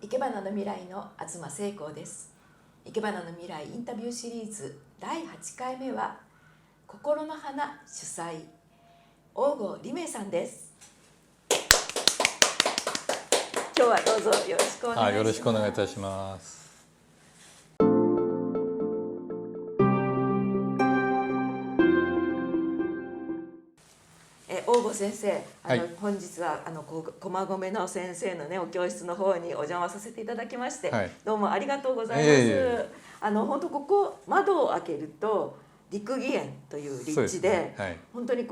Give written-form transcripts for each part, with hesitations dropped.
いけばなの未来の東聖子です。いけばなの未来インタビューシリーズ第8回目は心の花主催大郷理明さんです。今日はどうぞよろしくお願いします。よろしくお願いいたします。大郷先生、はい、本日は駒込の先生のねお教室の方にお邪魔させていただきまして、はい、どうもありがとうございます。本当ここ窓を開けると陸義園という立地 で、はい、本当に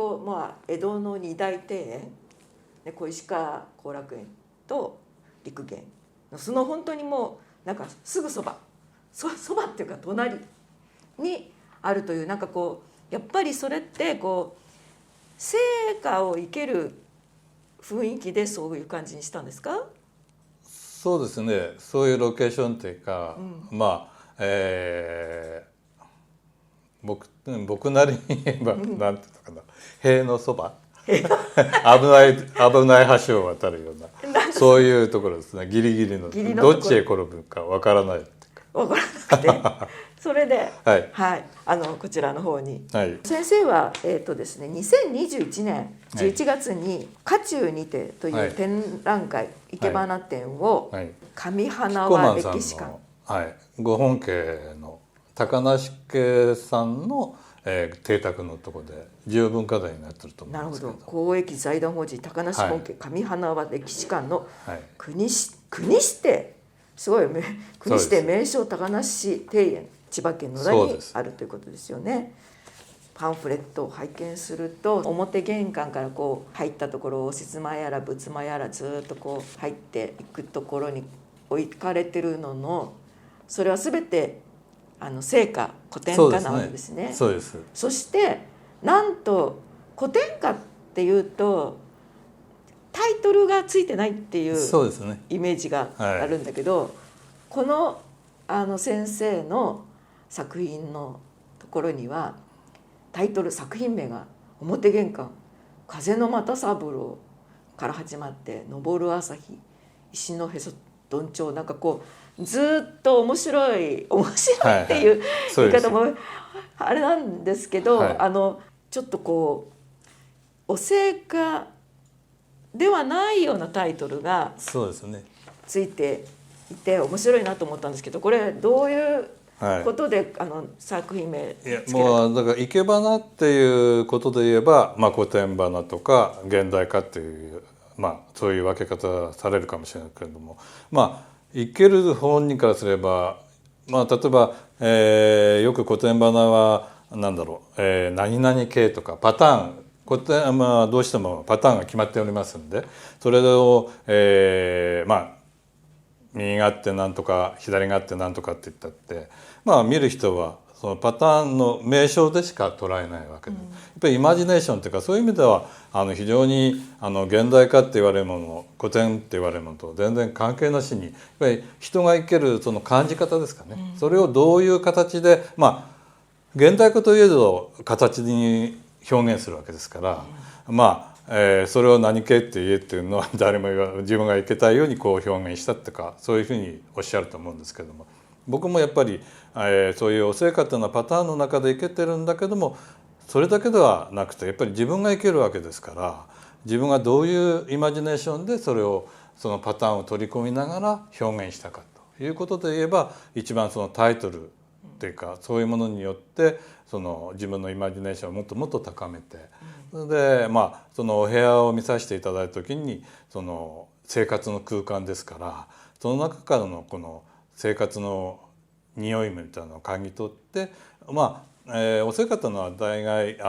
江戸の二大庭園で小石川後楽園と陸義園のその本当にもうなんかすぐそばっていうか隣にあるというやっぱりそれって生家を生ける雰囲気でそういう感じにしたんですか？そうですね。そういうロケーションというか、僕なりに言えば、なんていうのかな、塀のそば危ない橋を渡るようなそういうところですね。ギリギリのどっちへ転ぶかわからないっていうか。わからなくてそれで、はいはい、こちらの方に、はい、先生は、ですね、2021年11月に渦中にてという展覧会、いけばな展を、上花輪歴史館、ご本家の高梨家さんの、邸宅のところで重文化財になってると思うんですけど。なるほど。公益財団法人高梨本家上花輪歴史館の国指定、すごい国指定名勝高梨庭園、千葉県野田にあるということですよね。パンフレットを拝見すると表玄関から入ったところを刹間やら仏間やらずっと入っていくところに置かれてるのの、それは全て生家古典家なわけですね。そうです。そしてなんと古典家っていうとタイトルがついてないっていうイメージがあるんだけど、この先生の作品のところにはタイトル作品名が表玄関風の又三郎から始まって昇る朝日石のへそどんちょう、ずっと面白いっていう言い方もあれなんですけど、ちょっとお生家ではないようなタイトルがついていて面白いなと思ったんですけど、これどういうことで、作品名つけられた？もうだからいけばなっていうことで言えば、古典花とか現代化っていう、そういう分け方されるかもしれないけれども、いける本人からすれば、例えば、よく古典花は何々系とかパターン、古典どうしてもパターンが決まっておりますんで、それを、右があって何とか左があって何とかって言ったって、見る人はそのパターンの名称でしか捉えないわけで、やっぱりイマジネーションというか、そういう意味では非常に現代化って言われるもの、古典って言われるものと全然関係なしに、やっぱり人が生けるその感じ方ですかね、それをどういう形で、現代化といえど形に表現するわけですから、それを何系って言えっていうのは誰も自分がいけたいように表現したってか、そういうふうにおっしゃると思うんですけども、僕もやっぱり、そういうお生活のパターンの中でいけてるんだけども、それだけではなくてやっぱり自分がいけるわけですから、自分がどういうイマジネーションでそのパターンを取り込みながら表現したかということで言えば、一番そのタイトルっていうか、そういうものによってその自分のイマジネーションをもっともっと高めて、それでそのお部屋を見させていただいた時に、その生活の空間ですから、その中からのこの生活の匂いみたいなのを嗅ぎ取って、お生活のは大概床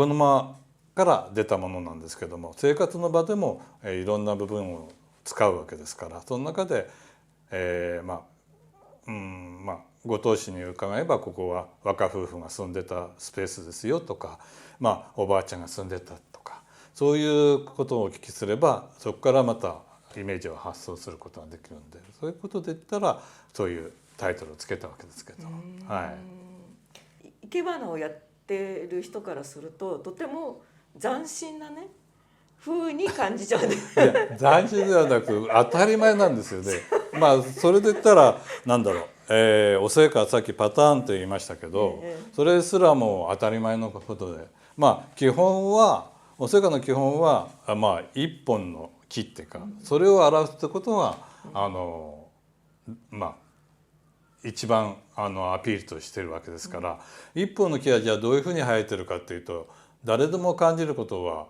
の間から出たものなんですけども、生活の場でもいろんな部分を使うわけですから、その中でご当主に伺えば、ここは若夫婦が住んでたスペースですよとか、おばあちゃんが住んでたとか、そういうことをお聞きすれば、そこからまたイメージを発想することができるんで、そういうことで言ったらそういうタイトルをつけたわけですけど、いけばなをやってる人からするととても斬新なね風に感じちゃうんです。いや斬新ではなく当たり前なんですよね。まあそれで言ったらなんだろう、お成果はさっきパターンと言いましたけど、それすらも当たり前のことで、まあ基本はお成果の基本はまあ一本の木っていうか、それを表すってことがまあ一番アピールとしてるわけですから、一本の木はじゃあどういうふうに生えてるかっていうと、誰でも感じることは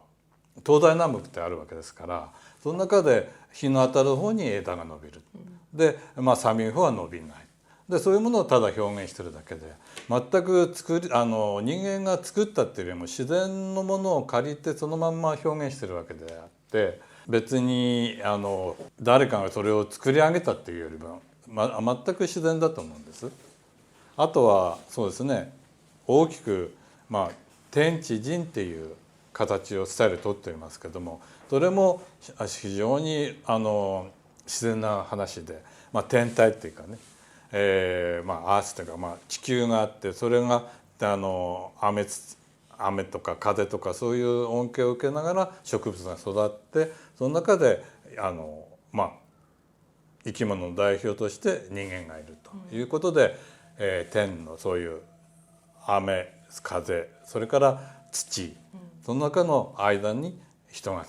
東西南北ってあるわけですから、その中で日の当たる方に枝が伸びる、で、まあ、寒い方は伸びないで、そういうものをただ表現してるだけで、全く人間が作ったっていうよりも自然のものを借りてそのまんま表現してるわけであって、別に誰かがそれを作り上げたっていうよりも、全く自然だと思うんです。あとはそうですね、大きく、まあ、天地人っていう形をスタイル取っていますけども、それも非常に自然な話で、まあ、天体っていうかね、まあ、アースというか、まあ、地球があって、それが雨とか風とかそういう恩恵を受けながら植物が育って、その中でまあ生き物の代表として人間がいるということで、天のそういう雨風、それから土、その中の間に人が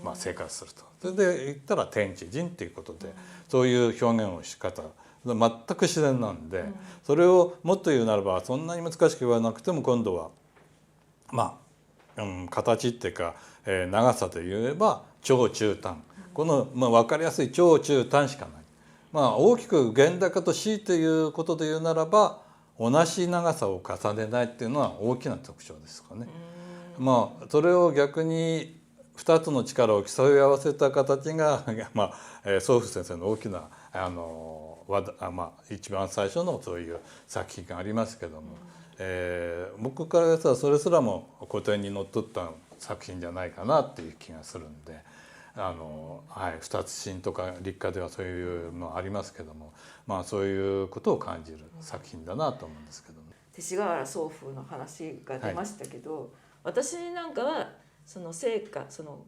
まあ、生活すると。それで言ったら天地人っていうことで、そういう表現をし方全く自然なんで、それをもっと言うならばそんなに難しく言わなくても、今度はまあ、形っていうか、長さで言えば長中短、この、まあ、分かりやすい長中短しかない。まあ、大きく現代化と強いていうことで言うならば、同じ長さを重ねないっていうのは大きな特徴ですかね。まあ、それを逆に2つの力を競い合わせた形が、まあ、宗父先生の大きなまあ、一番最初のそういう作品がありますけども、僕から言ったらそれすらも古典にのっとった作品じゃないかなっていう気がするんで、はい、二つ心とか立花ではそういうのありますけども、まあ、そういうことを感じる作品だなと思うんですけども、勅使河原宗父の話が出ましたけど、はい、私なんかはその聖歌、その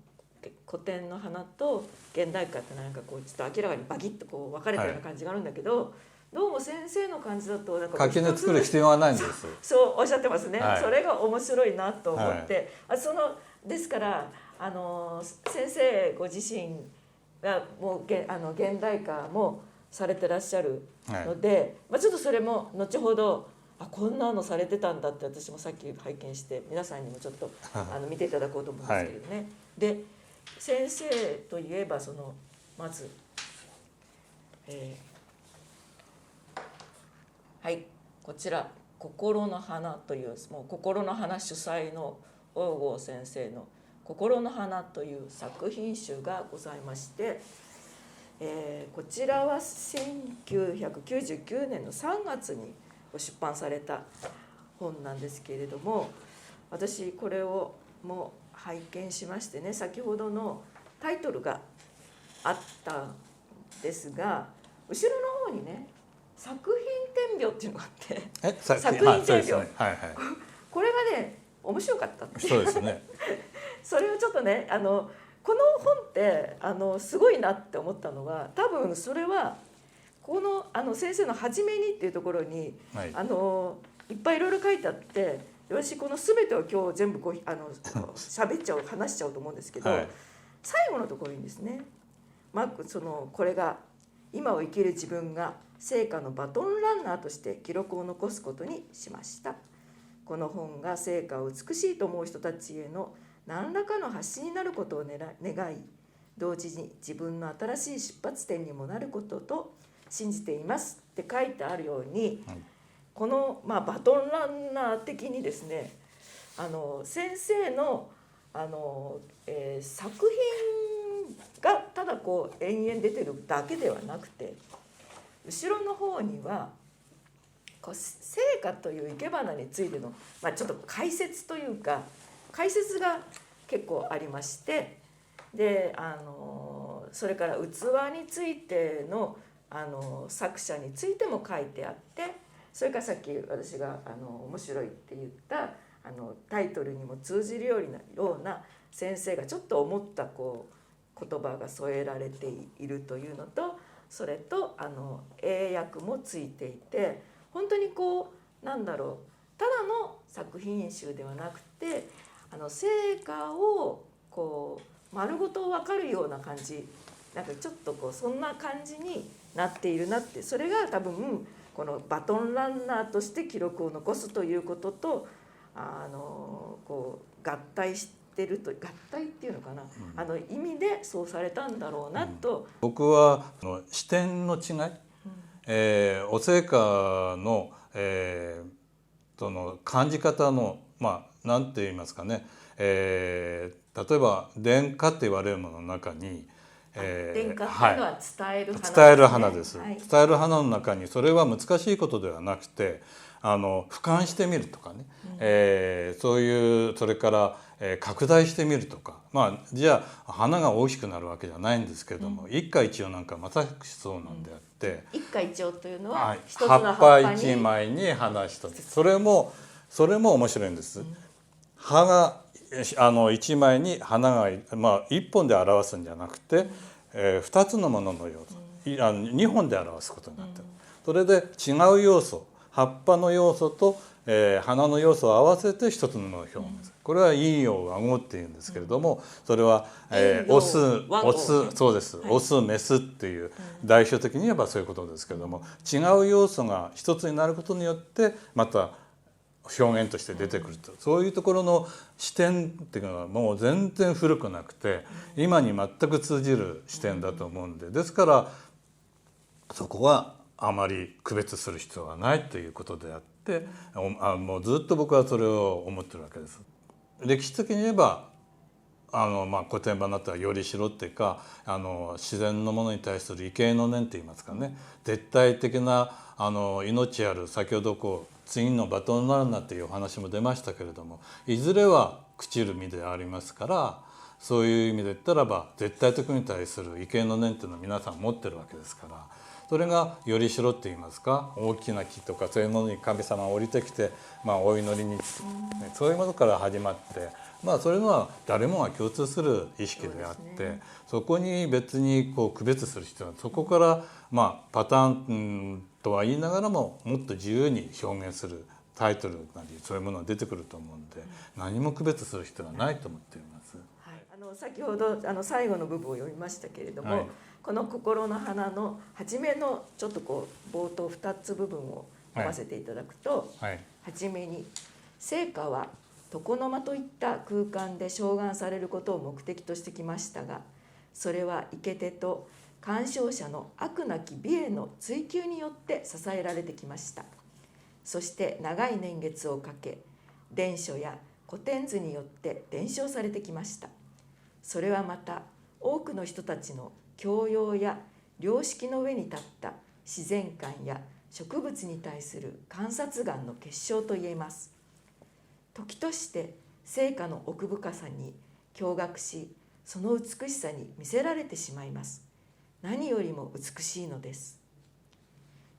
古典の花と現代歌ってなんかこうちょっと明らかにバキッとこう分かれたような感じがあるんだけど、はい、どうも先生の感じだとなんか垣根作る必要はないんです。そうおっしゃってますね、はい、それが面白いなと思って、はい、ですから先生ご自身がもう現代歌もされてらっしゃるので、はい、まあ、ちょっとそれも後ほどこんなのされてたんだって私もさっき拝見して皆さんにもちょっと見ていただこうと思うんですけどね、はい、で先生といえばまず、はいこちら「心の花」という、もう心の花主催の王郷先生の「心の花」という作品集がございまして、こちらは1999年の3月に出版された本なんですけれども、私これをも拝見しましてね、先ほどのタイトルがあったんですが、後ろの方にね作品展描っていうのがあって作品展描、これがね面白かったっていう。そうですねそれをちょっとねこの本ってすごいなって思ったのは、多分それはこの先生の初めにっていうところに、はい、いっぱいいろいろ書いてあって、私この全てを今日全部喋っちゃう話しちゃうと思うんですけど、はい、最後のところにですね、これが今を生きる自分が聖歌のバトンランナーとして記録を残すことにしました。この本が聖歌を美しいと思う人たちへの何らかの発信になることを願い、同時に自分の新しい出発点にもなることと信じていますって書いてあるように、はい、この、バトンランナー的にですね、先生の、作品がただこう延々出てるだけではなくて、後ろの方には聖歌という生け花についての、ちょっと解説というか解説が結構ありまして、でそれから器についての作者についても書いてあって、それからさっき私が面白いって言ったタイトルにも通じるような先生がちょっと思ったこう言葉が添えられているというのと、それと英訳もついていて、本当にこうなんだろう、ただの作品集ではなくて成果をこう丸ごと分かるような感じ、なんかちょっとこうそんな感じになっているなって、それが多分このバトンランナーとして記録を残すということとこう合体してると、合体っていうのかな、意味でそうされたんだろうなと、僕は視点の違い、お聖歌の、その感じ方のなんて言いますかね、例えば殿歌って言われるものの中に殿歌っていうのは伝える花ですね。伝える花です。伝える花の中にそれは難しいことではなくて俯瞰してみるとかね、そういうそれから拡大してみるとか、じゃあ花が大きくなるわけじゃないんですけれども、一花一葉なんかまさしくそうなんであって、一花一葉というのは一つの葉っぱ一枚に花一つ、それも面白いんです。葉が一枚に花が一本で表すんじゃなくて、二つのものの要素、二本で表すことになってる。それで違う要素、葉っぱの要素と、花の要素を合わせて一つのものを表現する。これは陰陽和合っていうんですけれども、それはオス、そうです、オスメスっていう代表的に言えばそういうことですけれども、違う要素が一つになることによってまた表現として出てくると、そういうところの視点っていうのはもう全然古くなくて、今に全く通じる視点だと思うんで、ですからそこはあまり区別する必要はないということであって、もうずっと僕はそれを思ってるわけです。歴史的に言えば古典版だったらよりしろっていうか、自然のものに対する畏敬の念といいますかね、絶対的な命ある、先ほど次のバトンランナーっていうお話も出ましたけれども、いずれは朽ちる身でありますから、そういう意味で言ったらば絶対的に対する畏敬の念っていうのを皆さん持ってるわけですから、それがよりしろっていいますか、大きな木とかそういうものに神様が降りてきて、お祈りに、そういうものから始まって、そういうのは誰もが共通する意識であって、そこに別に区別する必要は、そこからパターンとは言いながらももっと自由に表現するタイトルなりそういうものが出てくると思うんで、何も区別する必要はないと思っています。先ほど最後の部分を読みましたけれども、この心の花の初めのちょっと冒頭2つ部分を読ませていただくと、初めに聖歌は床の間といった空間で唱願されることを目的としてきましたが、それは生け手と鑑賞者の飽くなき美への追求によって支えられてきました。そして長い年月をかけ、伝書や古典図によって伝承されてきました。それはまた多くの人たちの教養や良識の上に立った自然観や植物に対する観察眼の結晶といえます。時として聖歌の奥深さに驚愕し、その美しさに魅せられてしまいます。何よりも美しいのです。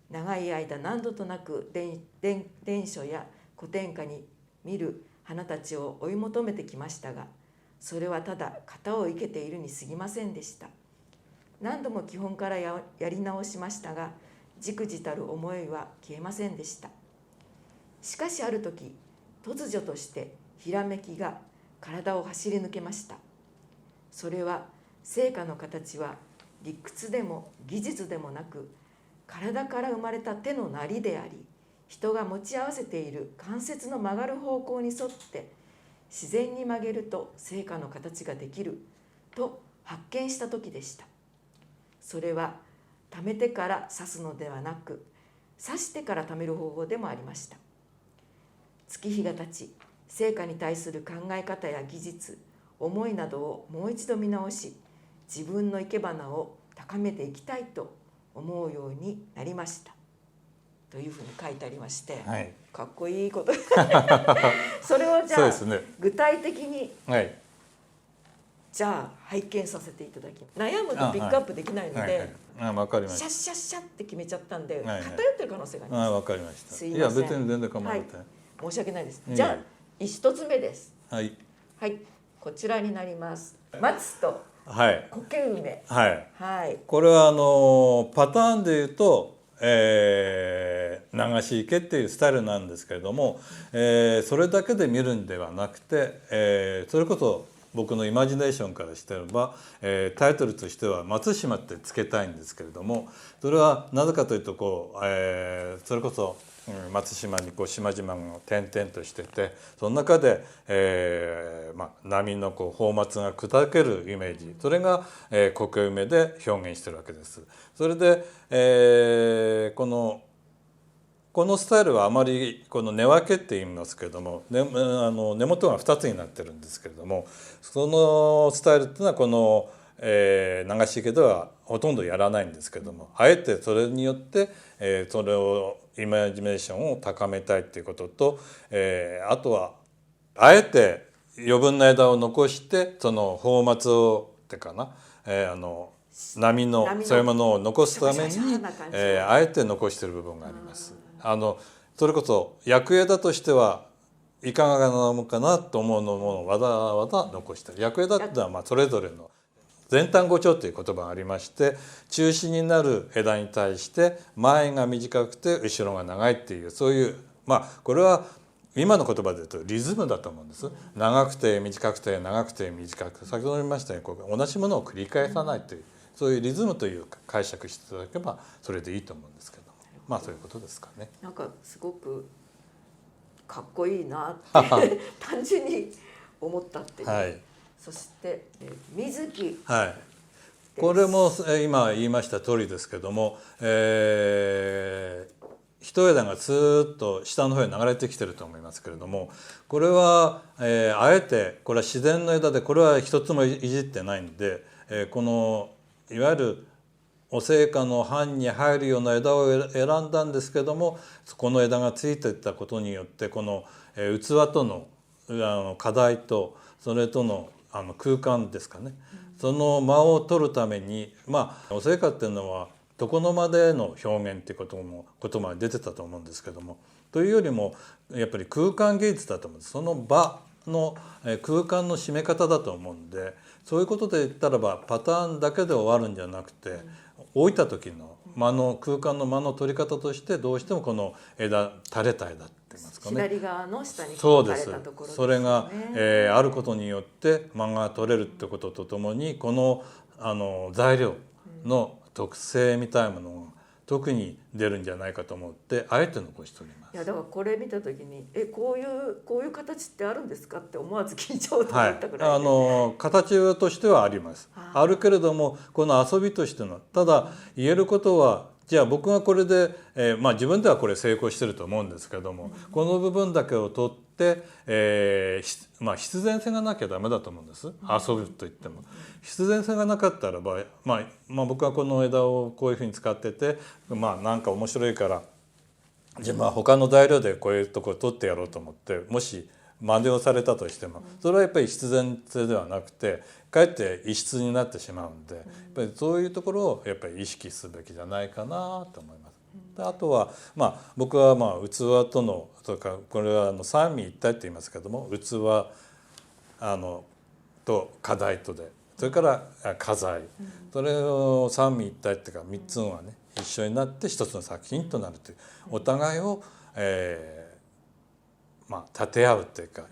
長い間何度となく伝書や古典歌に見る花たちを追い求めてきましたが、それはただ型を生けているに過ぎませんでした。何度も基本からやり直しましたが、じくじたる思いは消えませんでした。しかしある時、突如としてひらめきが体を走り抜けました。それは聖歌の形は理屈でも技術でもなく、体から生まれた手のなりであり、人が持ち合わせている関節の曲がる方向に沿って自然に曲げると聖歌の形ができると発見した時でした。それは溜めてから刺すのではなく、刺してから溜める方法でもありました。月日が経ち、聖歌に対する考え方や技術、思いなどをもう一度見直し、自分の生け花を高めていきたいと思うようになりましたというふうに書いてありまして、かっこいいことそれをじゃあ、具体的に、じゃあ拝見させていただきます。悩むとピックアップできないので、シャッシャッシャッって決めちゃったんで、偏ってる可能性があります。わかりました。すいません。いや別に全然構わない。申し訳ないです。じゃあ一つ目です。はい。こちらになります。松と苔梅。はい。はい。これはパターンでいうと、流し池っていうスタイルなんですけれども、それだけで見るんではなくて、それこそ僕のイマジネーションからしてれば、タイトルとしては松島ってつけたいんですけれども、それはなぜかというとそれこそ松島に島々が点々としてて、その中で、波の泡沫が砕けるイメージ、それが苔梅で表現してるわけです。それで、このスタイルはあまりこの根分けって言いますけれども、根元が2つになってるんですけれども、そのスタイルっていうのはこの、流し池ではほとんどやらないんですけれども、あえてそれによって、それをイマジネーションを高めたいっていうことと、あとはあえて余分な枝を残してその泡沫をってかな、波のそういうものを残すために、あえて残している部分があります。それこそ薬枝としてはいかがなものかなと思うのもわざわざ残している。薬枝っていうのはそれぞれの前端後長という言葉がありまして、中心になる枝に対して前が短くて後ろが長いっていう、そういうこれは今の言葉で言うとリズムだと思うんです。長くて短くて長くて短く、先ほど言いましたように同じものを繰り返さないという、そういうリズムという解釈していただければそれでいいと思うんですけど、そういうことですかね。なんかすごくかっこいいなって単純に思ったっていう。はい、そして水木、はい、これも今言いました通りですけども、一枝がスーッと下の方へ流れてきてると思いますけれども、これは、あえてこれは自然の枝で、これは一つもいじってないんで、このいわゆるお生花の範に入るような枝を選んだんですけども、この枝がついていったことによってこの器との課題とそれとの空間ですかね、その間を取るためにお生花っていうのは床の間での表現っていうことまで出てたと思うんですけども、というよりもやっぱり空間芸術だと思うんです。その場の空間の締め方だと思うんで、そういうことで言ったらばパターンだけで終わるんじゃなくて、置いた時の空間の間の取り方としてどうしてもこの垂れた枝って言いますかね、左側の下に垂れたところですね。それが、あることによって間が取れるってこととともに、この材料の特性みたいなものが特に出るんじゃないかと思ってあえて残しております。いやだからこれ見た時にこういう形ってあるんですかって思わず聞いちゃおうと思ったぐらいで、形としてはあります。あるけれどもこの遊びとしての、ただ言えることは、じゃあ僕がこれで、自分ではこれ成功してると思うんですけども、この部分だけを取って、必然性がなきゃダメだと思うんです。遊ぶといっても必然性がなかったらば、僕はこの枝をこういうふうに使ってて、なんか面白いからじゃあ他の材料でこういうところ取ってやろうと思ってもし真似をされたとしても、それはやっぱり必然性ではなくてかえって異質になってしまうんで、やっぱりそういうところをやっぱり意識すべきじゃないかなと思います。であとは僕は器とのこれは三位一体って言いますけども、器と課題とで、それから花材、それを三位一体っていうか3つがね一緒になって一つの作品となるという、お互いを、立て合うっていうか、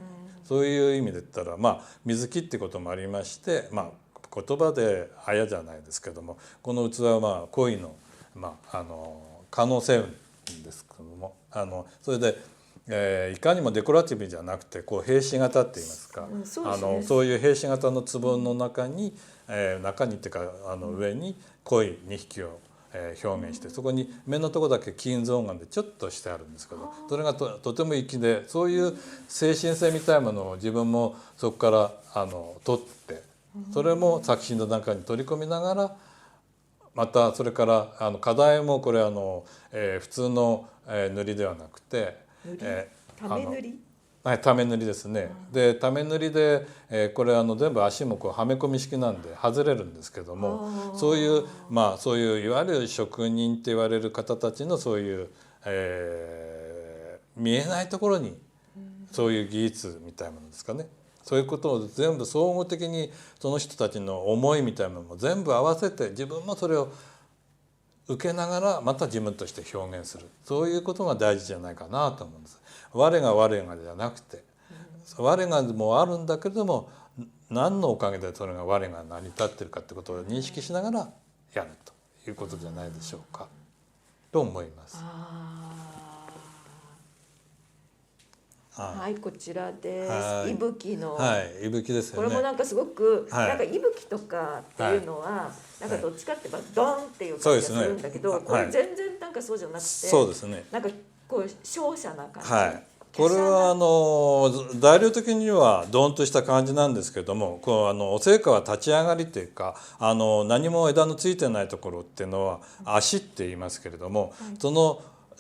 そういう意味で言ったら水木ってこともありまして、言葉であやじゃないですけども、この器は恋の、可能性ですけども、それで、いかにもデコラティブじゃなくて兵士型って言いますか、そういう兵士型の壺の中にっていうか上に恋2匹を表現して、そこに目のとこだけ金象眼でちょっとしてあるんですけど、それが とても粋で、そういう精神性みたいなものを自分もそこから取って、それも作品の中に取り込みながら、またそれから課題もこれ普通の塗りではなくて種塗り、種塗りですね。で種塗りで、これ全部足もはめ込み式なんで外れるんですけども、そういういわゆる職人って言われる方たちのそういう、見えないところにそういう技術みたいなものですかね、そういうことを全部総合的にその人たちの思いみたいなのも全部合わせて自分もそれを受けながらまた自分として表現する、そういうことが大事じゃないかなと思うんです。我が我がじゃなくて、我がもあるんだけれども何のおかげでそれが我が成り立っているかということを認識しながらやるということじゃないでしょうかと思います。はい、こちらです。いぶきの、いぶきですよね。これもなんかすごく、なんかいぶきとかっていうのは、なんかどっちかって言えばドンっていう感じがするんだけど、これ全然なんかそうじゃなくて、そうですね。なんかこう瀟洒な感じ。これは材料的にはドンとした感じなんですけども、お生花は立ち上がりというか何も枝のついてないところっていうのは足って言いますけれども、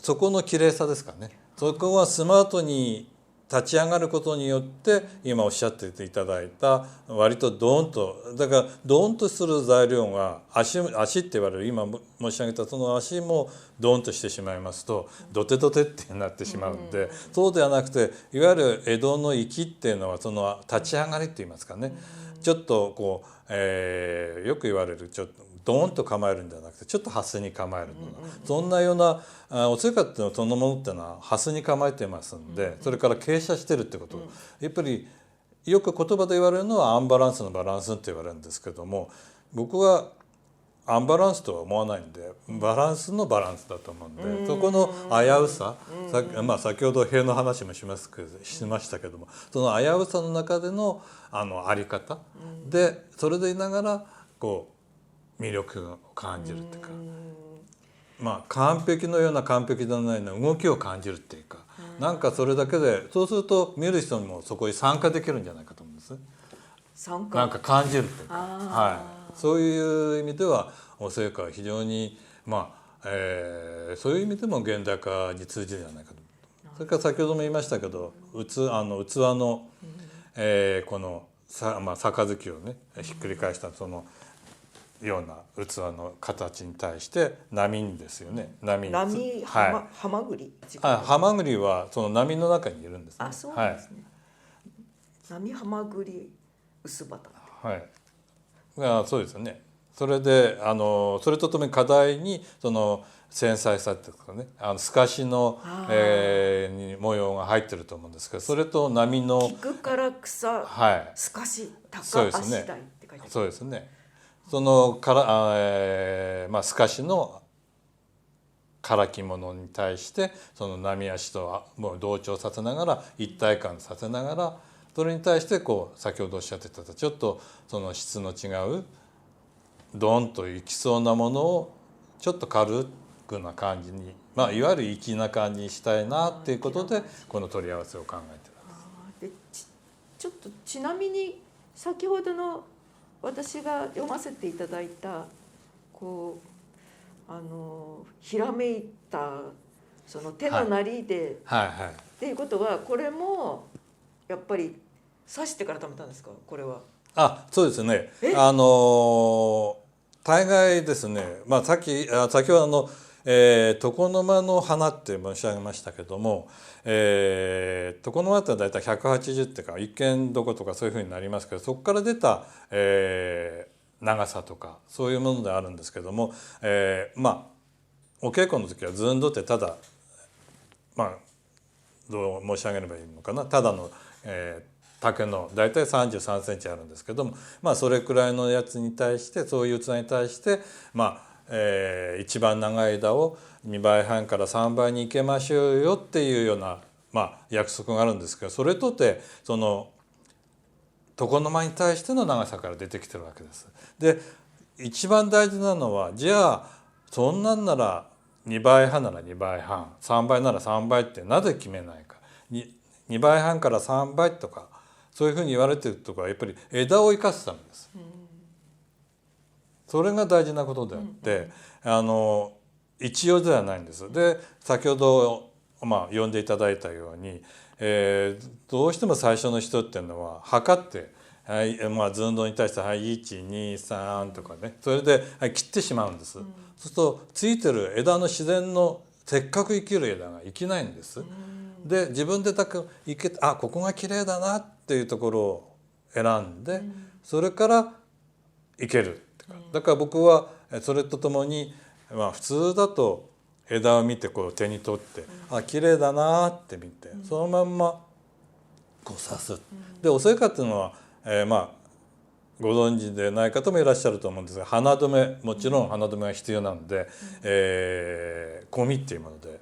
そこの綺麗さですかね。そこはスマートに立ち上がることによって今おっしゃっていただいた割とドーンと、だからドーンとする材料が足って言われる今申し上げたその足もドーンとしてしまいますとドテドテってなってしまうんで、そうではなくていわゆる江戸の粋っていうのはその立ち上がりって言いますかね、ちょっとこう、よく言われるちょっとドーンと構えるんじゃなくてちょっとハスに構えるのが、そんなようなお生花っていうのはそのものっていうのはハスに構えてますんで、それから傾斜してるってこと、やっぱりよく言葉で言われるのはアンバランスのバランスって言われるんですけども、僕はアンバランスとは思わないんでバランスのバランスだと思うんで、そこの危うさ、先ほど塀の話もしましたけども、その危うさの中でのあり方で、それでいながらこう魅力を感じるっていうか、完璧のような完璧ではないような動きを感じるっていうか、なんかそれだけでそうすると見る人にもそこに参加できるんじゃないかと思うんです。なんか感じるっていうか、そういう意味ではお生花は非常にそういう意味でも現代化に通じるんじゃないかと。それから先ほども言いましたけど器の、この杯をねひっくり返したそのような器の形に対して波ですよね。ハマグリ。ハマグリはその波の中にいるんですね。そうなんですね。波ハマグリ薄旗。そうですよね。それでそれとともに課題にその繊細さっていうかね、透かしの、模様が入ってると思うんですけど、それと波の菊から草、透かし高足台って書いてある。そうですね。その透かしの唐着物に対してその波足ともう同調させながら一体感させながら、それに対してこう先ほどおっしゃってたちょっとその質の違うドンといきそうなものをちょっと軽くな感じに、いわゆる粋な感じにしたいなっていうことでこの取り合わせを考えてます。ちょっとちなみに先ほどの私が読ませていただいたこうひらめいたその手のなりで、っていうことはこれもやっぱり刺してから食べたんですか、これは。そうですね。大概ですね、先ほど床の間の花って申し上げましたけども、床の間って大体180っていうか一見どことかそういうふうになりますけど、そこから出た、長さとかそういうものであるんですけども、お稽古の時はずんどってただどう申し上げればいいのかな、ただの、竹の大体33センチあるんですけども、それくらいのやつに対してそういう器に対して一番長い枝を2倍半から3倍にいけましょうよっていうような、約束があるんですけど、それとてその床の間に対しての長さから出てきてるわけです。で一番大事なのは、じゃあそんなんなら2倍半なら2倍半3倍なら3倍ってなぜ決めないか。2倍半から3倍とかそういうふうに言われてるところはやっぱり枝を生かすためです。それが大事なことであって、一様ではないんです。で先ほど呼んでいただいたように、どうしても最初の人っていうのは測って寸胴に対して123とかね、それで切ってしまうんです。そうするとついてる枝の自然のせっかく生きる枝が生きないんです。で自分でここが綺麗だなっていうところを選んで、それからいけるってか、だから僕はそれとともに、普通だと枝を見てこう手に取って、綺麗だなって見て、そのまんまこう刺す。でオソイカっていうのは、ご存知でない方もいらっしゃると思うんですが、花留め、もちろん花留めが必要なので、コミっていうもので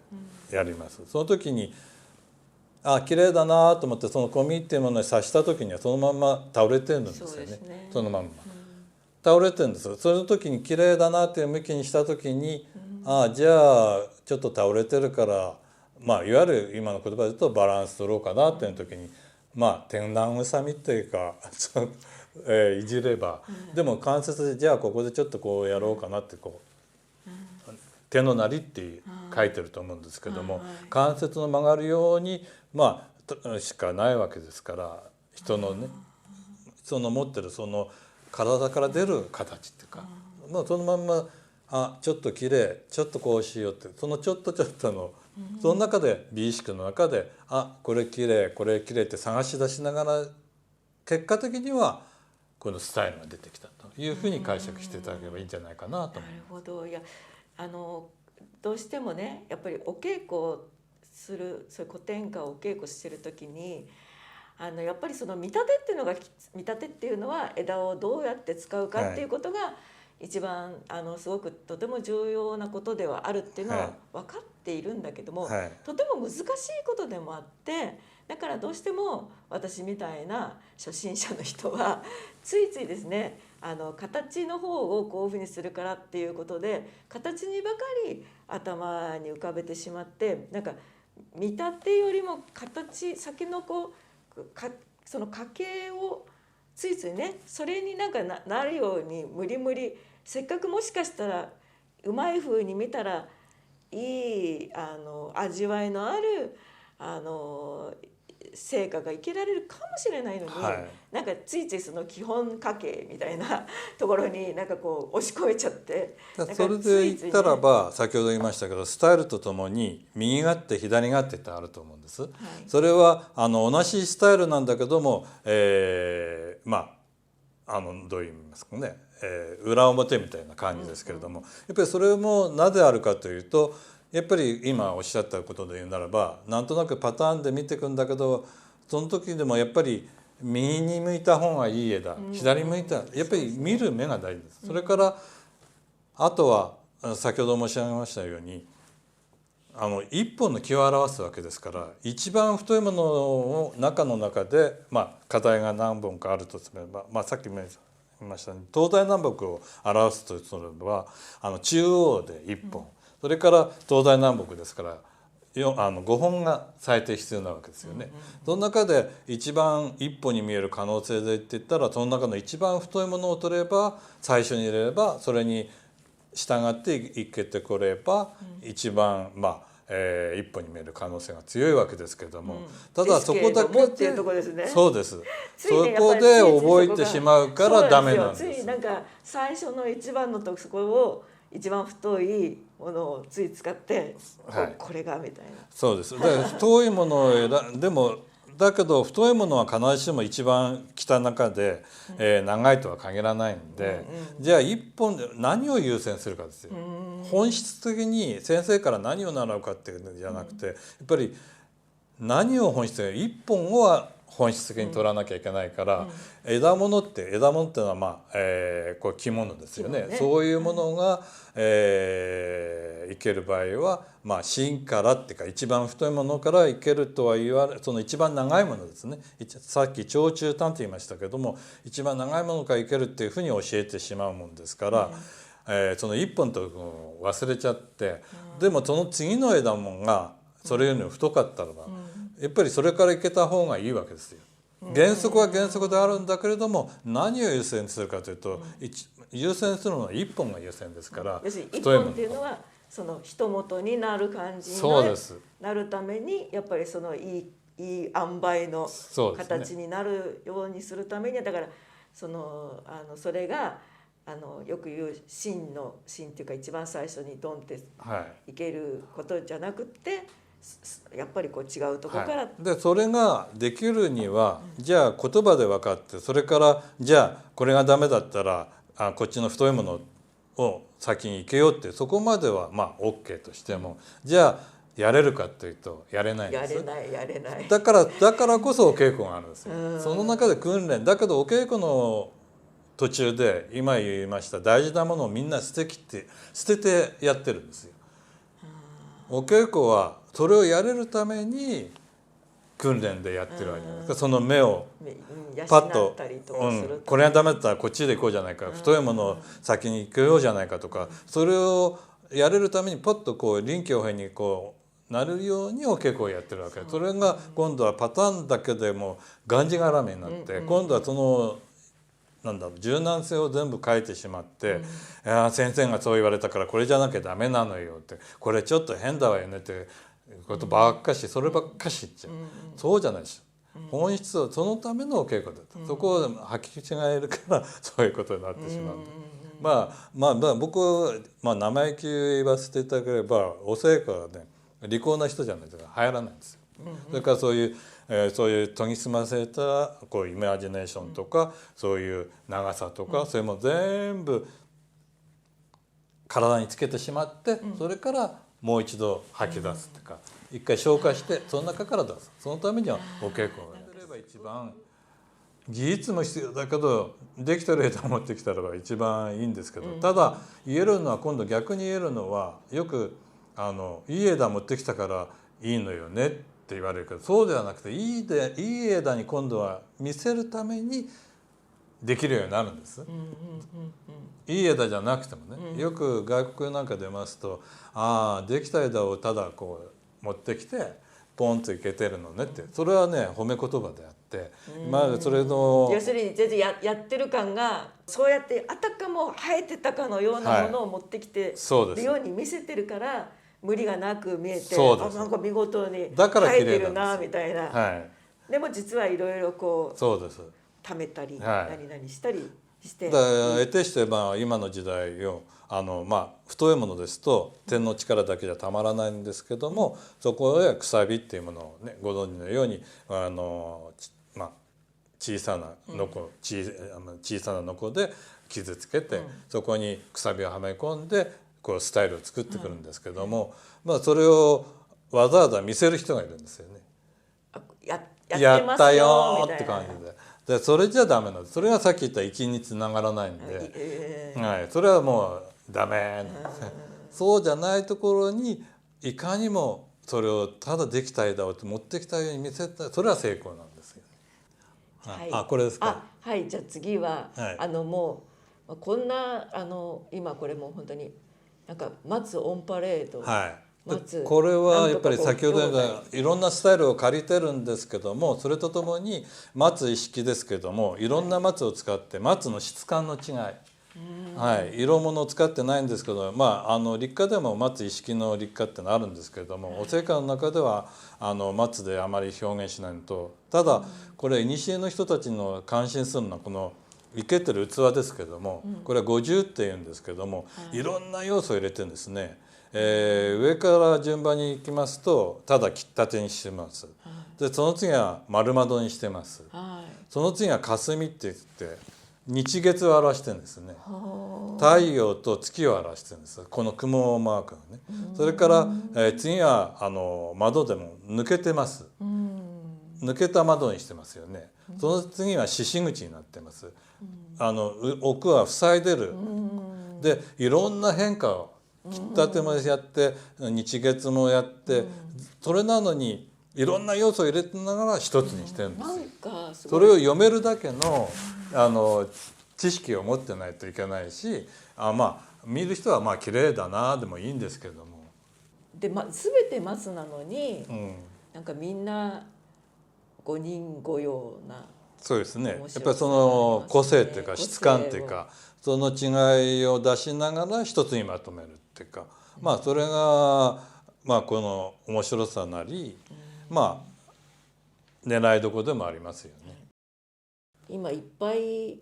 やります。その時に綺麗だなと思って、そのコミっていうものに刺した時にはそのまんま倒れてるんですよね。そのまんま倒れてるんです。その時に綺麗だなっていう向きにした時に、じゃあちょっと倒れてるから、いわゆる今の言葉で言うとバランス取ろうかなっていう時に、天覧うさみっていうかいじれば、でも関節でじゃあここでちょっとこうやろうかなってこう、手のなりって書いてると思うんですけども、関節の曲がるようにしかないわけですから、人のね、その持ってるその体から出る形っていうか、そのまんまちょっと綺麗、ちょっとこうしようって、そのちょっとのその中で美意識の中でこれ綺麗これ綺麗って探し出しながら、結果的にはこのスタイルが出てきたというふうに解釈していただければいいんじゃないかなと思います。なるほど。いやどうしてもね、やっぱりお稽古する、そういう古典歌をお稽古してる時にやっぱりその見立てっていうのは枝をどうやって使うかっていうことが一番すごくとても重要なことではあるっていうのは分かっているんだけども、とても難しいことでもあって、だからどうしても私みたいな初心者の人はついついですね、形の方をこういうふうにするからっていうことで形にばかり頭に浮かべてしまって、なんか見立てよりも形、先のその家系をついついね、それになるように無理せっかくもしかしたらうまい風に見たらいい味わいのある成果が生けられるかもしれないのに、ついついその基本家系みたいなところにこう押し込めちゃって、それで言ったらば、先ほど言いましたけど、スタイルとともに右勝手左勝手ってあると思うんです。それは同じスタイルなんだけども、どう言いますかね、裏表みたいな感じですけれども、やっぱりそれもなぜあるかというと、やっぱり今おっしゃったことで言うならば、なんとなくパターンで見ていくんだけど、その時でもやっぱり右に向いた方がいい枝、左向いた、やっぱり見る目が大事です。それからあとは先ほど申し上げましたように、一本の木を表すわけですから、一番太いものを中で課題が何本かあるとすれば、さっきも言いましたように東西南北を表すとすれば中央で1本、それから東西南北ですから5本が最低必要なわけですよね。その中で一番一本に見える可能性でって言ったら、その中の一番太いものを取れば最初に入れれば、それに従っていけてこれば一番一本に見える可能性が強いわけですけれども、ただそこだけで、そうです、そこで覚えてしまうからダメなんです。つい最初の一番のところを一番太いものをつい使って、これがみたいな。そうです。だから太いものをでもだけど太いものは必ずしも一番来た中で、長いとは限らないんで、じゃあ一本で何を優先するかですよ。本質的に先生から何を習うかっていうのじゃなくて、やっぱり何を本質的に、一本は本質的に取らなきゃいけないから、枝物っていうのはこれ着物ですよね。そういうものがいける場合は芯からっていうか一番太いものからいけるとは言われ、その一番長いものですね。さっき長中短って言いましたけども、一番長いものからいけるっていうふうに教えてしまうもんですから、その一本と忘れちゃって、でもその次の枝もんがそれよりも太かったらば、やっぱりそれからいけた方がいいわけですよ。原則は原則であるんだけれども、何を優先するかというと、優先するのは一本が優先ですから、要するに一本っていうのはその一元になる感じになるために、やっぱりそのいい塩梅の形になるようにするためには、だからそれがよく言う芯っていうか一番最初にドンっていけることじゃなくって、やっぱりこう違うところから、でそれができるには、じゃあ言葉で分かって、それからじゃあこれがダメだったらこっちの太いものを先に行けようって、そこまではまあ OK としても、じゃあやれるかというとやれないんです。やれない。だからこそお稽古があるんですよ。その中で訓練だけど、お稽古の途中で今言いました大事なものをみんな捨ててやってるんですよ。お稽古はそれをやれるために訓練でやってるわけです。その目をパッと、これがダメだったらこっちで行こうじゃないか、太いものを先に行くようじゃないかとか、それをやれるためにパッとこう臨機応変にこうなるようにお稽古をやってるわけ。それが今度はパターンだけでもがんじがらめになって、今度はその柔軟性を全部変えてしまって、先生がそう言われたからこれじゃなきゃダメなのよって、これちょっと変だわよねってことばっかし、そればっかし言っちゃう。そうじゃないですよ。本質をそのためのお稽古だと、そこを履き違えるからそういうことになってしまう。まあ僕は生意気言わせていただければ、お稽古はね利口な人じゃないと流行らないんですよ。それからそういう研ぎ澄ませたこうイマジネーションとか、そういう長さとか、それも全部体につけてしまって、それからもう一度吐き出すっていうか、一回消化してその中から出す。そのためにはお稽古がやれば一番、技術も必要だけどできたる枝を持ってきたらば一番いいんですけど、ただ言えるのは、今度逆に言えるのは、よくいい枝持ってきたからいいのよねって言われるけど、そうではなくて、いい枝に今度は見せるためにできるようになるんです。いい枝じゃなくてもね、よく外国なんか出ますと、できた枝をただこう持ってきてポンといけてるのねって、それはね褒め言葉であって、それの要するに全然やってる感が、そうやってあたかも生えてたかのようなものを持ってきてるように見せてるから、無理がなく見えて、なんか見事に生えてるなみたいな。でも実はいろいろこう貯めたり何々したりして、得てして今の時代を太いものですと点の力だけじゃたまらないんですけども、そこへくさびっていうものをね、ご存知のように小さなノコで傷つけて、そこにくさびをはめ込んでこうスタイルを作ってくるんですけども、それをわざわざ見せる人がいるんですよね。やったよって感じで。それじゃダメなんです。それがさっき言った粋につながらないんで、それはもうダメなんですね。そうじゃないところにいかにもそれをただできた枝を持ってきたように見せた、それは成功なんですよね。これですか。じゃあ次は、もうこんな今これも本当になんか松オンパレード。これはやっぱり先ほど言ったいろんなスタイルを借りてるんですけども、それとともに松一式ですけども、いろんな松を使って松の質感の違い、色物を使ってないんですけど、立花でも松一式の立花ってのあるんですけれども、お生花の中では松であまり表現しないのと、ただこれ古の人たちの感心するのはこの生けてる器ですけども、これは五重っていうんですけども、いろんな要素を入れてるんですね。上から順番にいきますと、ただ切ったてにしてます。でその次は丸窓にしてます。その次は霞って言って日月を表してるんですね。太陽と月を表してるんです。この雲マークがね。それから、次は窓でも抜けてます。抜けた窓にしてますよね。その次は獅子口になってます。奥は塞いでる。でいろんな変化を切ったてもやって日月もやって、それなのにいろんな要素を入れてながら一つにしてるんですよ。それを読めるだけの知識を持ってないといけないし、見る人は綺麗だなでもいいんですけども。で、全て松なのに、なんかみんな五人五様な。そうですね。やっぱりその個性っていうか質感っていうか、その違いを出しながら一つにまとめるっていうか、それがこの面白さなり、狙いどころでもありますよね。今いっぱい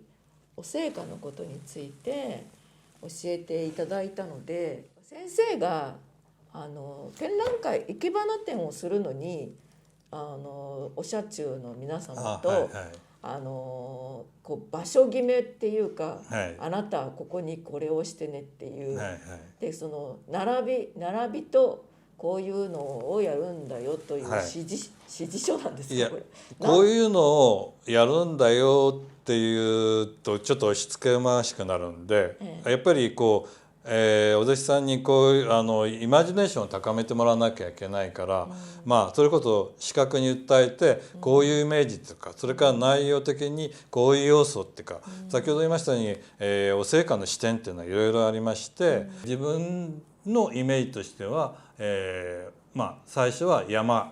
お生花のことについて教えていただいたので、先生が展覧会生け花展をするのにお社中の皆様とこう場所決めっていうか、あなたはここにこれをしてねっていう、でその並びとこういうのをやるんだよという指示書なんですか、これ。こういうのをやるんだよっていうとちょっと押し付け回しくなるんで、やっぱりこうお弟子さんにこういうイマジネーションを高めてもらわなきゃいけないから、まあそれこそ視覚に訴えてこういうイメージとか、それから内容的にこういう要素っていうか、先ほど言いましたように、お聖火の視点っていうのはいろいろありまして、自分のイメージとしては、まあ最初は山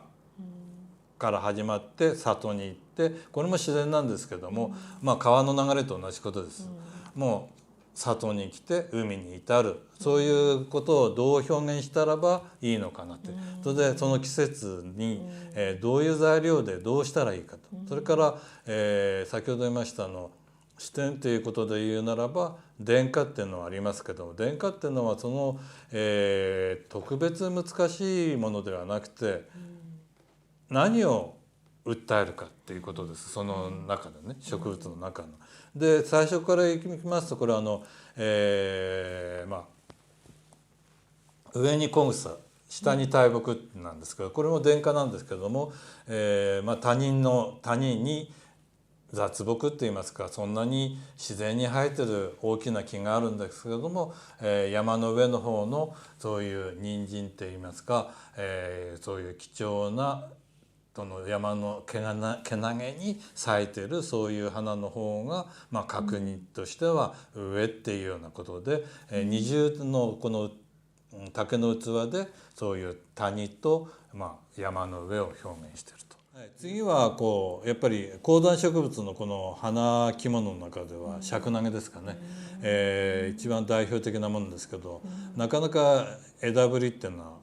から始まって里に行って、これも自然なんですけども、まあ川の流れと同じことです。もう里に来て海に至る、そういうことをどう表現したらばいいのかなって、それでその季節にどういう材料でどうしたらいいかと、それから先ほど言いました視点ということで言うならば殿下っていうのはありますけども、殿下っていうのはその特別難しいものではなくて、何を訴えるかっていうことです。その中でね、植物の中の。で最初からいきますと、これはまあ上に小草下に大木なんですけど、これも殿下なんですけども、まあ谷に雑木っていいますか、そんなに自然に生えてる大きな木があるんですけれども、山の上の方のそういう人参っていいますか、そういう貴重なその山のけなげに咲いてるそういう花の方が、まあ確認としては上っていうようなことで、二重のこの竹の器でそういう谷と、まあ、山の上を表現していると。次はこうやっぱり高山植物のこの花着物の中ではシャクナゲですかね、一番代表的なものですけど、なかなか枝ぶりっていうのは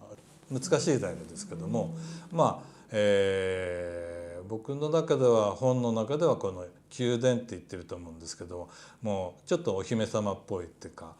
難しい材料ですけども、まあ僕の中では本の中ではこの宮殿って言ってると思うんですけど、もうちょっとお姫様っぽいっていうか、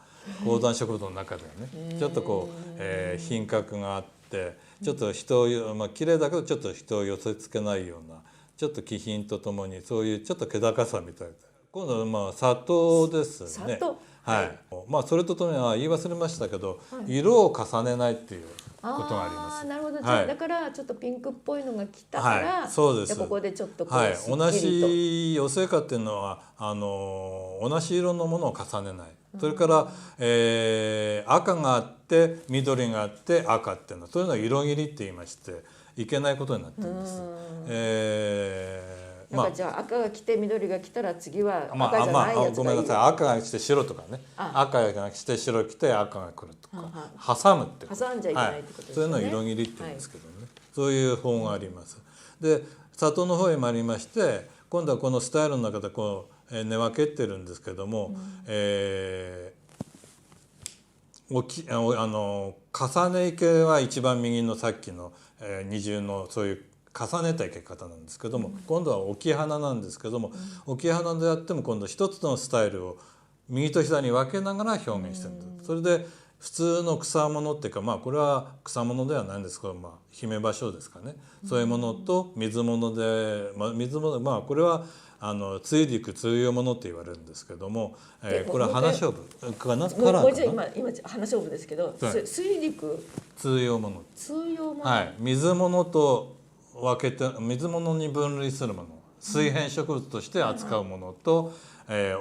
高山植物の中ではねちょっとこう、品格があってちょっと人を、まあ綺麗だけどちょっと人を寄せつけないような、ちょっと気品とともにそういうちょっと気高さみたいな。今度はまあ里ですね。はい。まあそれとともに言い忘れましたけど、色を重ねないっていうことがあります。なるほど。だからちょっとピンクっぽいのが来たから、そうです。ここでちょっとこう同じお聖火っていうのは同じ色のものを重ねない。それから、赤があって緑があって赤っていうのは、そういうのは色切りって言いましていけないことになってるんです。なんかじゃあ赤が来て緑が来たら次は赤じゃないやつがいい。ごめんなさい、赤が来て白とかね、赤が来て白来て赤が来るとか、挟むって挟んじゃいけないってことですね。そういうのを色切りって言うんですけどね、そういう法があります。で里の方へ参りまして、今度はこのスタイルの中でこう根分けってるんですけども、重ね池は一番右のさっきの二重のそういう重ねた生け方なんですけども、今度は置き花なんですけども、置き花であっても今度一つのスタイルを右と左に分けながら表現してるんです。それで普通の草物っていうか、まあこれは草物ではないんですけど、まあ姫芭蕉ですかね、そういうものと水物で、水物、まあこれは追陸通用物って言われるんですけども、これは花菖蒲かな、カラーかな。今花菖蒲ですけど、追陸通用物。通用物。はい、水物と分けて、水物に分類するもの、水辺植物として扱うものと、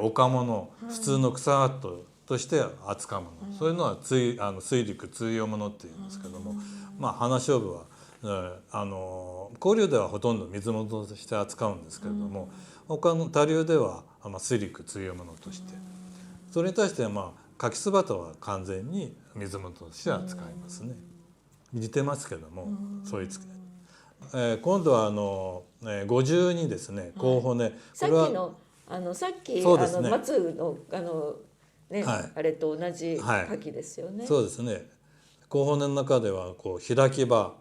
丘物、普通の草跡として扱うもの、そういうのは水陸通用物っていうんですけども、まあ花菖蒲は古流ではほとんど水物として扱うんですけれども、他の他流では水陸通用物として、それに対してまあ柿椿は完全に水物として扱いますね。似てますけども、そういう付け。今度は52ですね、甲骨。さっきのさっき松のね、あれと同じ柿ですよね。そうですね。甲骨の中ではこう開き葉、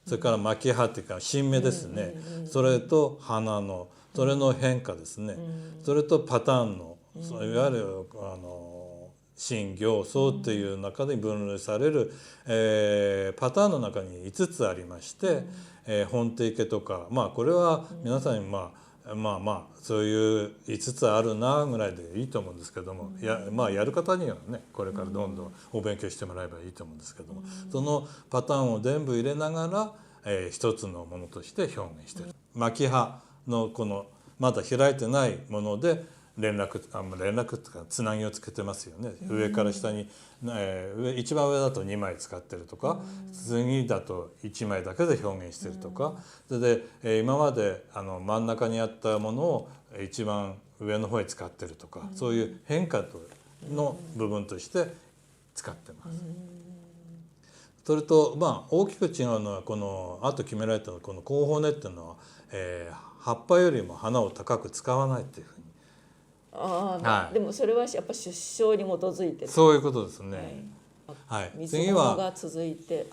それから巻き葉っていうか新芽ですね。それと花のそれの変化ですね。それとパターンのいわゆる真行相っていう中で分類される、パターンの中に5つありまして、本手池とかこれは皆さんにそういう5つあるなぐらいでいいと思うんですけども、やる方にはねこれからどんどんお勉強してもらえばいいと思うんですけども、そのパターンを全部入れながら、一つのものとして表現している。巻葉のこのまだ開いてないもので連絡っていうかつなぎをつけてますよね。上から下に、一番上だと2枚使ってるとか、次だと1枚だけで表現してるとか、それで、今まで真ん中にあったものを一番上の方へ使ってるとか、そういう変化の部分として使ってます。それと大きく違うのはこのあと決められたこの後方根っていうのは、葉っぱよりも花を高く使わないっていうふうに。でもそれはやっぱ出生に基づいてる。そういうことですね。水物が続いて、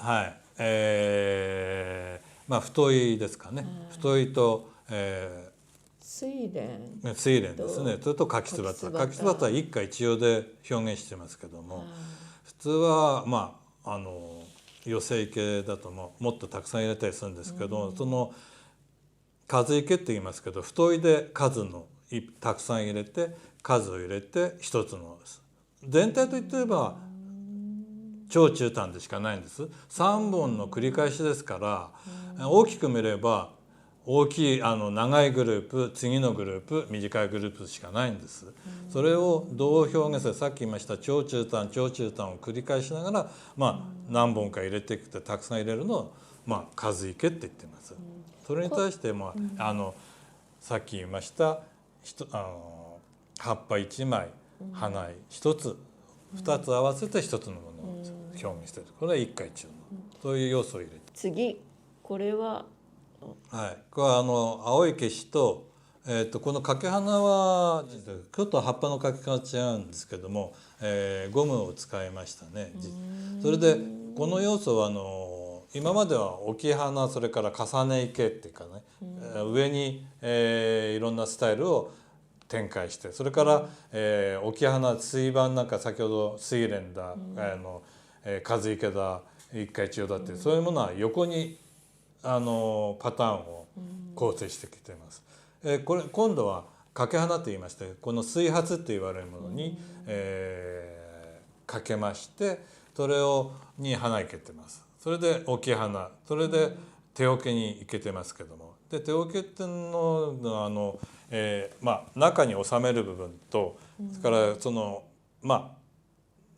太いですかね。太いと、睡蓮ですね。それと柿椿は一花一葉で表現してますけども、普通は寄せ池だともっとたくさん入れたりするんですけど、その数池って言いますけど、太いで数のたくさん入れて数を入れて一つの全体といってば長中短でしかないんです。3本の繰り返しですから、大きく見れば大きい長いグループ、次のグループ、短いグループしかないんです。それをどう表現する、さっき言いました長中短を繰り返しながら、何本か入れていくとたくさん入れるのを、数池って言ってます。それに対してさっき言いました葉っぱ1枚、花1つ、2つ合わせて1つのものを表現している。これは一花一葉のそういう要素を入れて。次これはこれは青い消しと、この掛花はちょっと葉っぱの描き方違うんですけども、ゴムを使いましたね。それでこの要素は今までは置き花、それから重ね池っていうかね、上に、いろんなスタイルを展開して、それから、置き花、水盤なんか先ほど睡蓮だ、数池だ、一花一葉だって、そういうものは横にパターンを構成してきています。今度は掛花と言いまして、この水髪って言われるものに、かけまして、それに花生けてます。それで置き花、それで手桶に生けてますけども、で手桶っていうの中に収める部分と、それから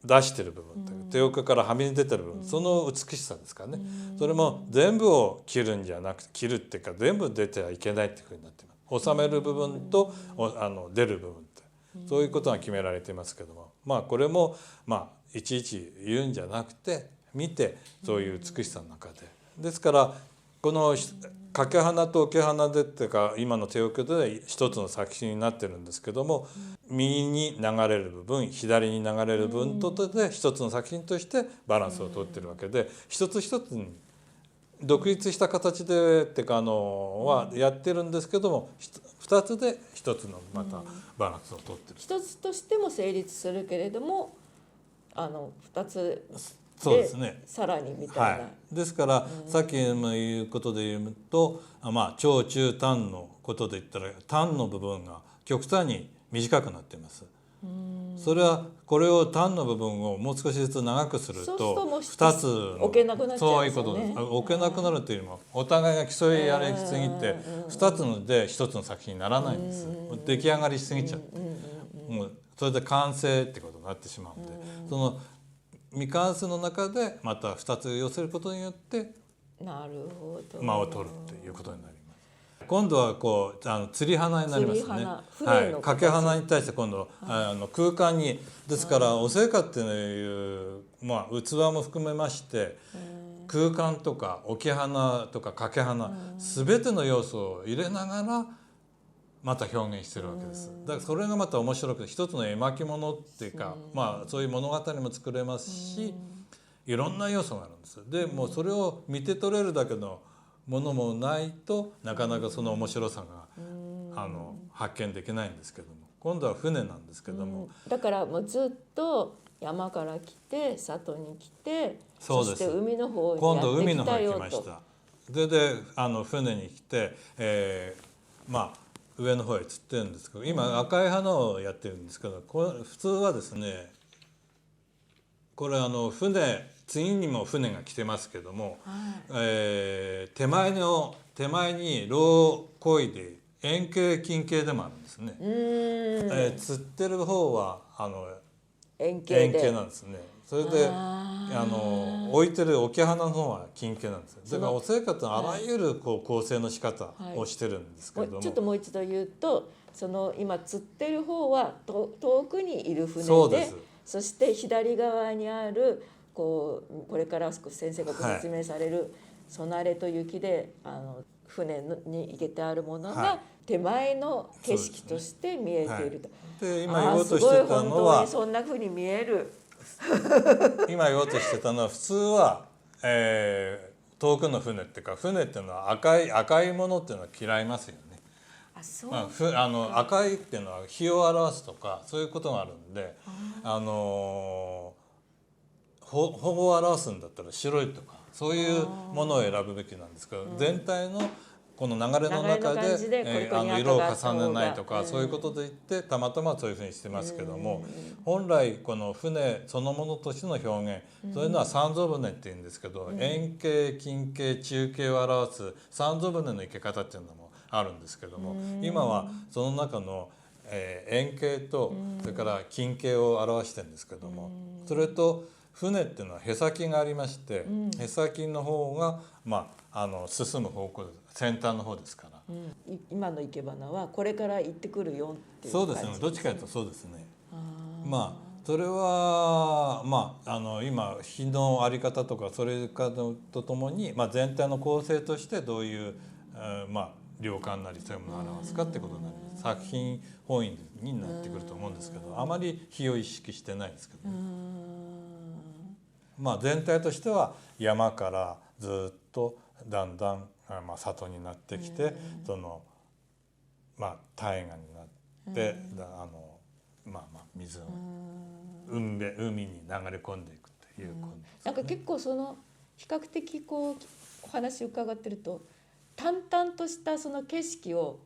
出してる部分という手桶からはみ出てる部分、その美しさですかね。それも全部を切るんじゃなくて、切るっていうか全部出てはいけないっていうふうになっています。収める部分と出る部分って、そういうことが決められていますけども、これもいちいち言うんじゃなくて見て、そういう美しさの中で、ですからこの掛花と置き花でっていうか今の手桶で一つの作品になってるんですけども、右に流れる部分、左に流れる部分とで一つの作品としてバランスをとってるわけで、一つ一つに独立した形でっていうかはやってるんですけども、二つで一つのまたバランスをとってる。一つとしても成立するけれども、二つそうですね、さらにみたいな、ですからさっきの言うことで言うと、長中短のことで言ったら短の部分が極端に短くなっています。それはこれを短の部分をもう少しずつ長くすると2つの置けなくなっちゃいますよね。そういうことです。置けなくなるというよりもお互いが競いやりすぎて2つので1つの作品にならないんです。出来上がりしすぎちゃって、もうそれで完成ってことになってしまうんで、その未完成の中でまた2つ寄せることによって間を取るっていうことになります。今度は釣り花になりますね。掛花に対して今度空間に、ですからお生花っていう器も含めまして、空間とか置き花とか掛花、全ての要素を入れながらまた表現してるわけです。だからそれがまた面白くて、一つの絵巻物っていうか、そういう物語も作れますし、いろんな要素があるんです。でもうそれを見て取れるだけのものもないとなかなかその面白さが発見できないんですけども、今度は船なんですけども、だからもうずっと山から来て里に来て、そうです。そして海の方に今度やって海の方にきたよと。来ました。で船に来て、まあ上の方へ釣ってるんですけど、今赤い花をやってるんですけど、これ普通はですね、これ次にも船が来てますけども、手前に櫓を漕いで円形近景でもあるんですね。釣ってる方は円形なんですね。それで置いてる置き花の方は近景なんですよ。だからお生活のあらゆる構成の仕方をしてるんですけれども、ちょっともう一度言うと、今釣ってる方は遠くにいる船で、そして左側にあるこれから先生がご説明されるそなれと雪で船に入れてあるものが手前の景色として見えていると。で今言おうとしてたのは、そんな風に見える。今言おうとしてたのは、普通は、遠くの船っていうか、船っていうのは赤いものっていうのは嫌いますよね。赤いっていうのは日を表すとかそういうことがあるんで、穂を表すんだったら白いとかそういうものを選ぶべきなんですけど、全体のこの流れの中で色を重ねないとか、そういうことで言ってたまたまそういうふうにしてますけども、本来この船そのものとしての表現、そういうのは三蔵舟っていうんですけど、円形近景中景を表す三蔵舟の生け方っていうのもあるんですけども、今はその中の円形とそれから近景を表してるんですけども、それと船っていうのは舳先がありまして、舳先の方が進む方向です。先端の方ですから、今の生け花はこれから行ってくるよっていう感じですね。そうですね。どっちかというとそうですね。それは今日の在り方とかそれかとともに、全体の構成としてどういう量感なりそういうものを表すかってことになります。作品本位になってくると思うんですけど、あまり日を意識してないですけどね。全体としては山からずっとだんだん里になってきて、大河になって水を海に流れ込んでいくということですね。なんか結構比較的お話伺ってると淡々としたその景色を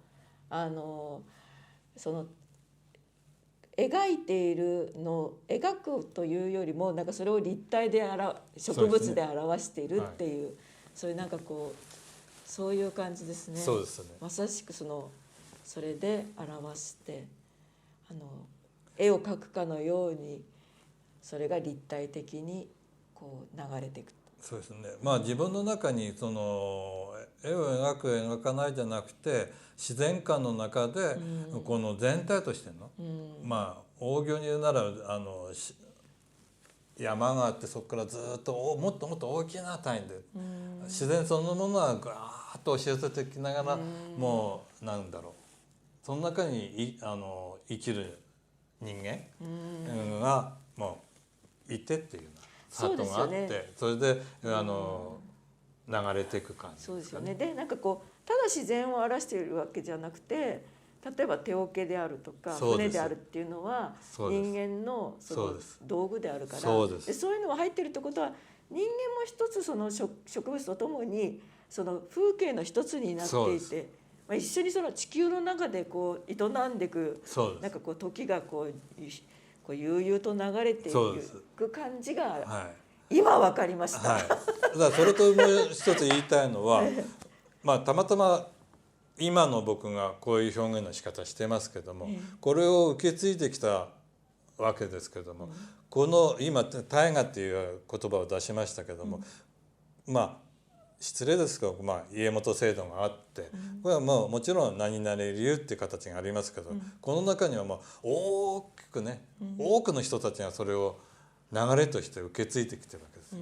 描いているの描くというよりもなんかそれを立体で植物で表しているっていう、そういうなんかそういう感じですね。そうですね。まさしくそれで表して絵を描くかのようにそれが立体的に流れていく。そうですね。自分の中に絵を描く描かないじゃなくて、自然観の中でこの全体としての、大行に言うなら山があって、そこからずっともっともっと大きな単位で、自然そのものはガーッと押し寄せてきながら、もうなんだろう、その中に生きる人間がもういてっていうような里があって、それで流れていく感じですかね。そうですよね。でなんかただ自然を表しているわけじゃなくて、例えば手桶であるとか船であるっていうのは人間の道具であるから、そういうのが入ってるってことは、人間も一つ植物とともに風景の一つになっていて、一緒に地球の中で営んでいく、なんか時が悠々と流れていく感じが今分かりました。だからそれともう一つ言いたいのはたまたま今の僕がこういう表現の仕方してますけども、これを受け継いできたわけですけども、この今大河っていう言葉を出しましたけども、失礼ですけど、家元制度があって、これはもちろん何々理由っていう形がありますけど、この中には大きくね、多くの人たちがそれを流れとして受け継いできてるわけですよ。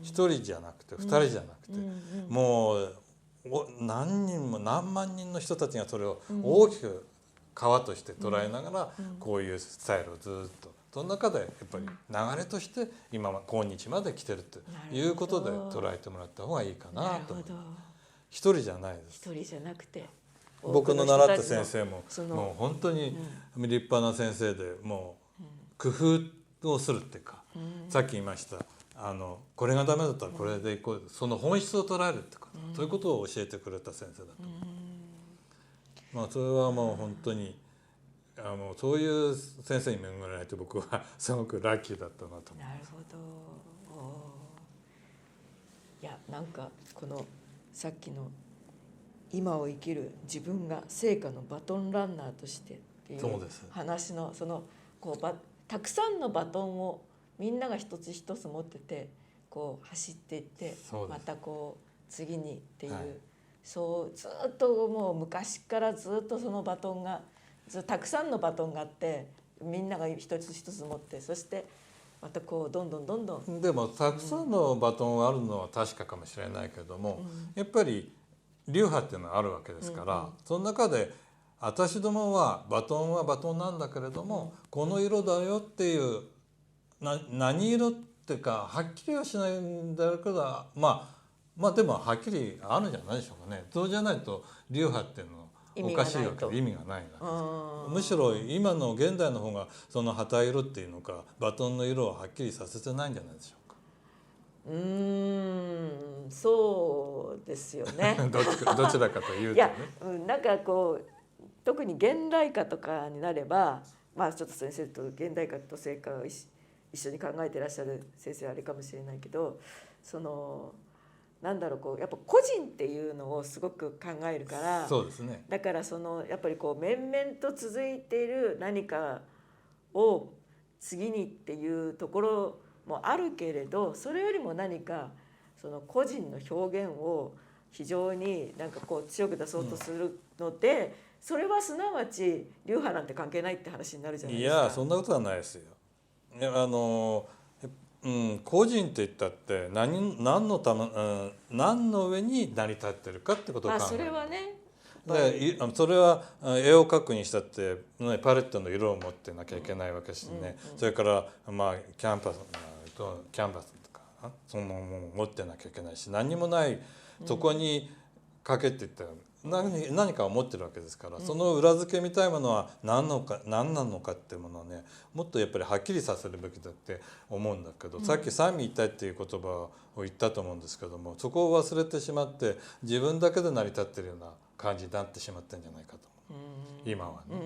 一人じゃなくて二人じゃなくて、もう何人も何万人の人たちがそれを大きく川として捉えながら、こういうスタイルをずっとその中でやっぱり流れとして今今日まで来てるということで捉えてもらった方がいいかなと思います。一人じゃないです。一人じゃなくて、僕の習った先生ももう本当に立派な先生で、もう工夫をするっていうか、さっき言いましたこれがダメだったらこれでいこう、その本質を捉えるってこと、そういうことを教えてくれた先生だと思う。それはもう本当にそういう先生に恵まれないと僕はすごくラッキーだったなと思います。なるほど。いやなんかこのさっきの今を生きる自分が聖火のバトンランナーとしてっていう話のたくさんのバトンをみんなが一つ一つ持ってて走っていってまた次にっていう、そうずっともう昔からずっとそのバトンがたくさんのバトンがあってみんなが一つ一つ持って、そしてまたどんどんでもたくさんのバトンがあるのは確かかもしれないけども、やっぱり流派っていうのはあるわけですから、その中で私どもはバトンなんだけれども、この色だよっていう何色っていうかはっきりはしないんだけど、でもはっきりあるんじゃないでしょうかね。そうじゃないと流派っていうのはおかしいわけで意味がないわけです。むしろ今の現代の方がその旗色っていうのかバトンの色をはっきりさせてないんじゃないでしょうか。そうですよねどちらかというとね。いや、なんか特に現代歌とかになれば、ちょっと先生と現代歌と聖歌を一緒に考えてらっしゃる先生はあれかもしれないけど、なんだろうやっぱ個人っていうのをすごく考えるから、そうですね。だからやっぱり面々と続いている何かを次にっていうところもあるけれど、それよりも何か個人の表現を非常に強く出そうとするので、それはすなわち流派なんて関係ないって話になるじゃないですか。いやそんなことはないですよ。個人って言ったって何の上に成り立ってるかってことを考える。それはね。それは絵を描くにしたってパレットの色を持ってなきゃいけないわけですね。それからキャンバスとかそのものを持ってなきゃいけないし、何にもないそこにかけていったら何かを持ってるわけですから、その裏付けみたいなものは何なのかっていうものをね、もっとやっぱりはっきりさせるべきだって思うんだけど、さっき三位一体っていう言葉を言ったと思うんですけども、そこを忘れてしまって自分だけで成り立ってるような感じになってしまってるんじゃないかと思う、今はね。